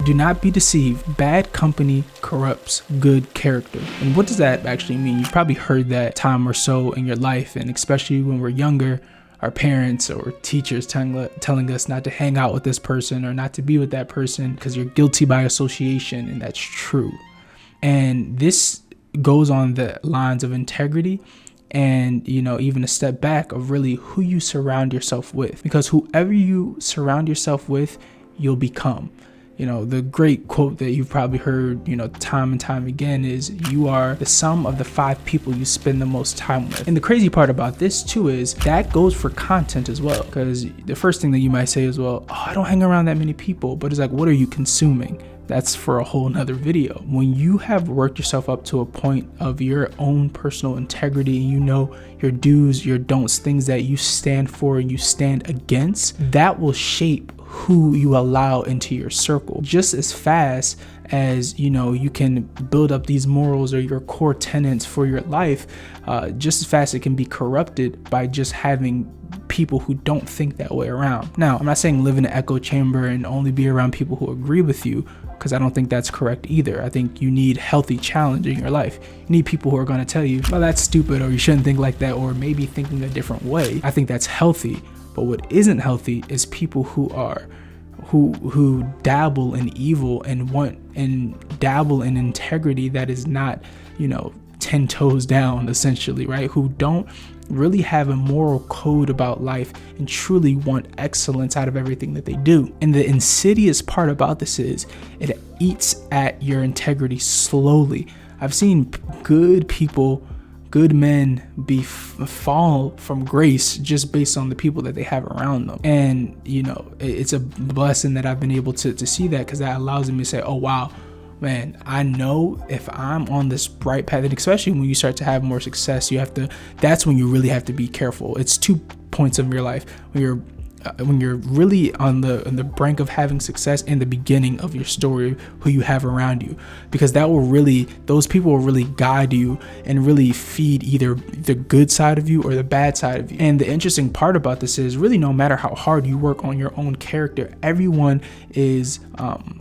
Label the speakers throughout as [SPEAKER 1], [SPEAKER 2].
[SPEAKER 1] Do not be deceived. Bad company corrupts good character. And what does that actually mean? You've probably heard that time or so in your life, and especially when we're younger, our parents or teachers telling us not to hang out with this person or not to be with that person because you're guilty by association, and that's true. And this goes on the lines of integrity and, even a step back of really who you surround yourself with, because whoever you surround yourself with, you'll become. The great quote that you've probably heard, time and time again is, you are the sum of the 5 people you spend the most time with. And the crazy part about this too is that goes for content as well, because the first thing that you might say is, well, I don't hang around that many people, but it's like, what are you consuming? That's for a whole nother video. When you have worked yourself up to a point of your own personal integrity, your do's, your don'ts, things that you stand for and you stand against, that will shape who you allow into your circle. Just as fast as you can build up these morals or your core tenets for your life, just as fast it can be corrupted by just having people who don't think that way around. Now, I'm not saying live in an echo chamber and only be around people who agree with you, because I don't think that's correct either. I think you need healthy challenge in your life. You need people who are going to tell you, well, that's stupid, or you shouldn't think like that, or maybe thinking a different way. I think that's healthy. But what isn't healthy is people who dabble in evil and dabble in integrity that is not, 10 toes down, essentially, right? Who don't really have a moral code about life and truly want excellence out of everything that they do. And the insidious part about this is it eats at your integrity slowly. I've seen good people, good men fall from grace just based on the people that they have around them. And, it's a blessing that I've been able to see that, because that allows me to say, oh, wow, man, I know if I'm on this bright path, and especially when you start to have more success, that's when you really have to be careful. It's 2 points of your life when you're really on the brink of having success, in the beginning of your story, who you have around you, because those people will really guide you and really feed either the good side of you or the bad side of you. And the interesting part about this is, really, no matter how hard you work on your own character, everyone is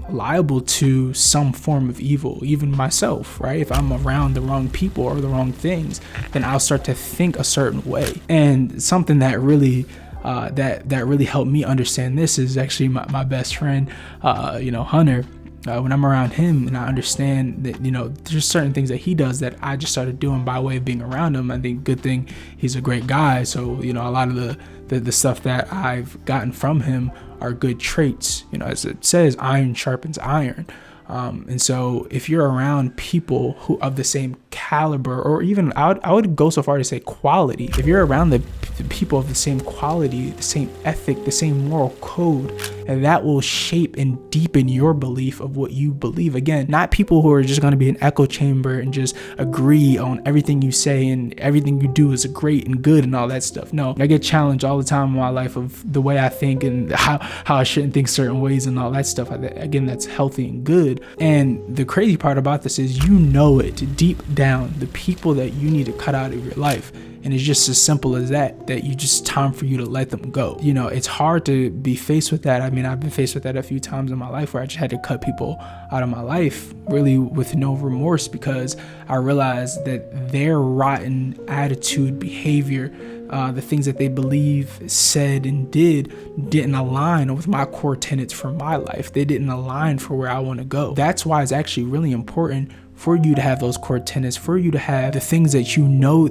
[SPEAKER 1] liable to some form of evil, even myself, right? If I'm around the wrong people or the wrong things, then I'll start to think a certain way. And something that really that really helped me understand this is actually my best friend, Hunter. When I'm around him and I understand that, there's certain things that he does that I just started doing by way of being around him. I think good thing he's a great guy. So, a lot of the stuff that I've gotten from him are good traits. As it says, iron sharpens iron. And so if you're around people who of the same caliber, or even I would go so far to say quality, if you're around the people of the same quality, the same ethic, the same moral code, and that will shape and deepen your belief of what you believe. Again, not people who are just going to be an echo chamber and just agree on everything you say and everything you do is great and good and all that stuff. No, I get challenged all the time in my life of the way I think and how I shouldn't think certain ways and all that stuff. Again, that's healthy and good. And the crazy part about this is, it deep down, the people that you need to cut out of your life. And it's just as simple as that you just time for you to let them go. It's hard to be faced with that. I mean, I've been faced with that a few times in my life where I just had to cut people out of my life really with no remorse, because I realized that their rotten attitude, behavior, the things that they believe, said, and didn't align with my core tenets for my life. They didn't align for where I want to go. That's why it's actually really important for you to have those core tenets, for you to have the things that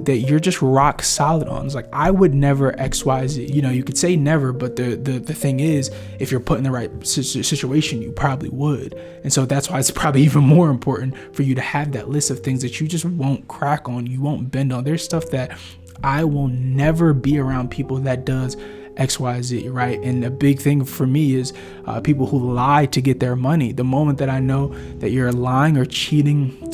[SPEAKER 1] that you're just rock solid on. It's like, I would never XYZ. You could say never, but the thing is, if you're put in the right situation, you probably would. And so that's why it's probably even more important for you to have that list of things that you just won't crack on, you won't bend on. There's stuff that I will never be around people that does XYZ, right? And a big thing for me is people who lie to get their money. The moment that I know that you're lying or cheating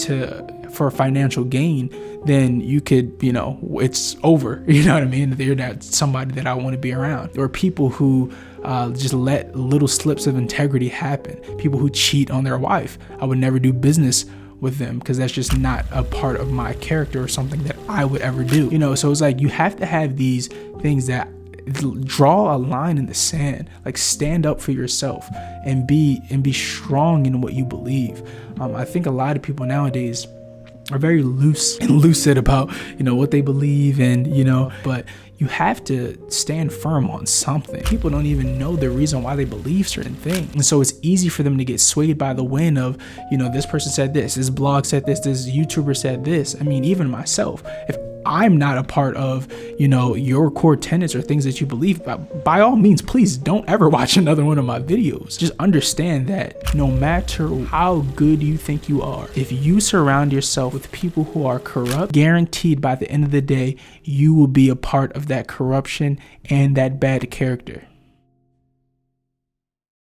[SPEAKER 1] for financial gain, then you could, it's over. You know what I mean? You're not somebody that I want to be around. Or people who just let little slips of integrity happen. People who cheat on their wife. I would never do business with them, because that's just not a part of my character or something that I would ever do. So it's like, you have to have these things that Draw a line in the sand. Like, stand up for yourself and be strong in what you believe. I think a lot of people nowadays are very loose and lucid about, what they believe, and, but you have to stand firm on something. People don't even know the reason why they believe certain things. And so it's easy for them to get swayed by the wind of, this person said this blog said this YouTuber said this. I mean, even myself, if I'm not a part of, your core tenets or things that you believe, by all means, please don't ever watch another one of my videos. Just understand that no matter how good you think you are, if you surround yourself with people who are corrupt, guaranteed by the end of the day, you will be a part of that corruption and that bad character.